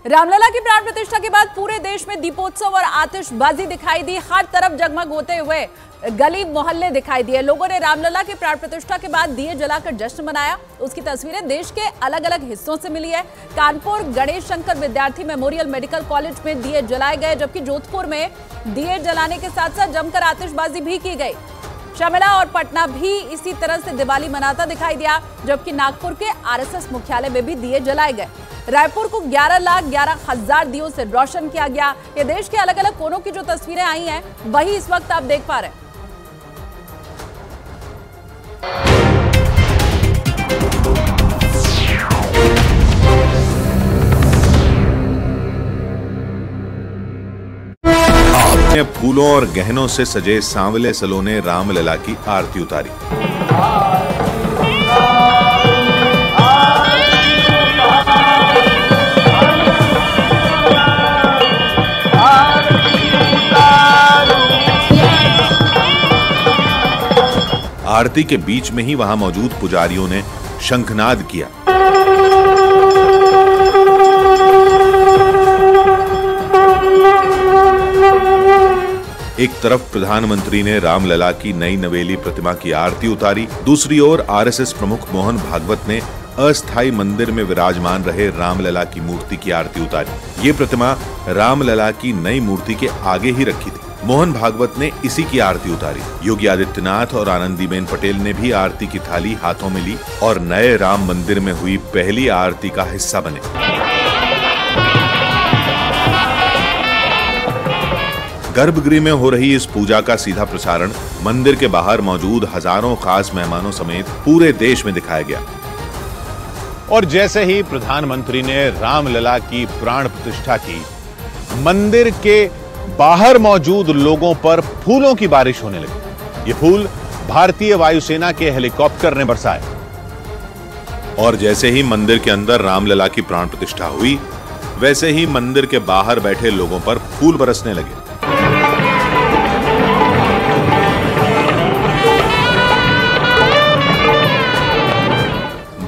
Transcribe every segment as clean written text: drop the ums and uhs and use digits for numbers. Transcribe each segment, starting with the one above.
रामलला की प्राण प्रतिष्ठा के बाद पूरे देश में दीपोत्सव और आतिशबाजी दिखाई दी। हर तरफ जगमग होते हुए गली मोहल्ले दिखाई दिए। लोगों ने रामलला की प्राण प्रतिष्ठा के बाद दिए जलाकर जश्न मनाया। उसकी तस्वीरें देश के अलग अलग हिस्सों से मिली है। कानपुर गणेश शंकर विद्यार्थी मेमोरियल मेडिकल कॉलेज में दिए जलाए गए, जबकि जोधपुर में दिए जलाने के साथ साथ जमकर आतिशबाजी भी की गई। शमिला और पटना भी इसी तरह से दिवाली मनाता दिखाई दिया, जबकि नागपुर के आरएसएस मुख्यालय में भी दिए जलाए गए। रायपुर को 11,11,000 दियों से रोशन किया गया। ये देश के अलग अलग कोनों की जो तस्वीरें आई हैं, वही इस वक्त आप देख पा रहे हैं। अपने फूलों और गहनों से सजे सांवले सलोने रामलला की आरती उतारी। आरती के बीच में ही वहां मौजूद पुजारियों ने शंखनाद किया। एक तरफ प्रधानमंत्री ने रामलला की नई नवेली प्रतिमा की आरती उतारी, दूसरी ओर आरएसएस प्रमुख मोहन भागवत ने अस्थायी मंदिर में विराजमान रहे रामलला की मूर्ति की आरती उतारी। ये प्रतिमा रामलला की नई मूर्ति के आगे ही रखी थी। मोहन भागवत ने इसी की आरती उतारी। योगी आदित्यनाथ और आनंदीबेन पटेल ने भी आरती की थाली हाथों में ली और नए राम मंदिर में हुई पहली आरती का हिस्सा बने। गर्भगृह में हो रही इस पूजा का सीधा प्रसारण मंदिर के बाहर मौजूद हजारों खास मेहमानों समेत पूरे देश में दिखाया गया। और जैसे ही प्रधानमंत्री ने रामलला की प्राण प्रतिष्ठा की, मंदिर के बाहर मौजूद लोगों पर फूलों की बारिश होने लगी। ये फूल भारतीय वायुसेना के हेलीकॉप्टर ने बरसाए। और जैसे ही मंदिर के अंदर रामलला की प्राण प्रतिष्ठा हुई, वैसे ही मंदिर के बाहर बैठे लोगों पर फूल बरसने लगे।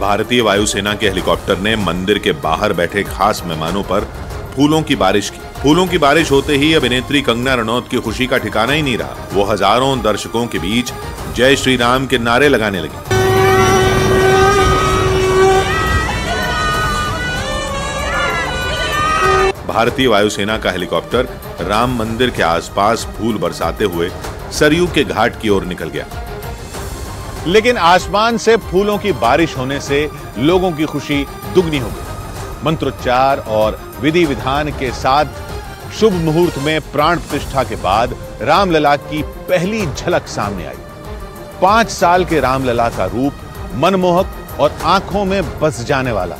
भारतीय वायुसेना के हेलीकॉप्टर ने मंदिर के बाहर बैठे खास मेहमानों पर फूलों की बारिश की। फूलों की बारिश होते ही अभिनेत्री कंगना रनौत की खुशी का ठिकाना ही नहीं रहा। वो हजारों दर्शकों के बीच जय श्री राम के नारे लगाने लगी। भारतीय वायुसेना का हेलीकॉप्टर राम मंदिर के आसपास फूल बरसाते हुए सरयू के घाट की ओर निकल गया। लेकिन आसमान से फूलों की बारिश होने से लोगों की खुशी दुगनी हो गई। मंत्रोच्चार और विधि विधान के साथ शुभ मुहूर्त में प्राण प्रतिष्ठा के बाद रामलला की पहली झलक सामने आई। 5 साल के रामलला का रूप मनमोहक और आंखों में बस जाने वाला।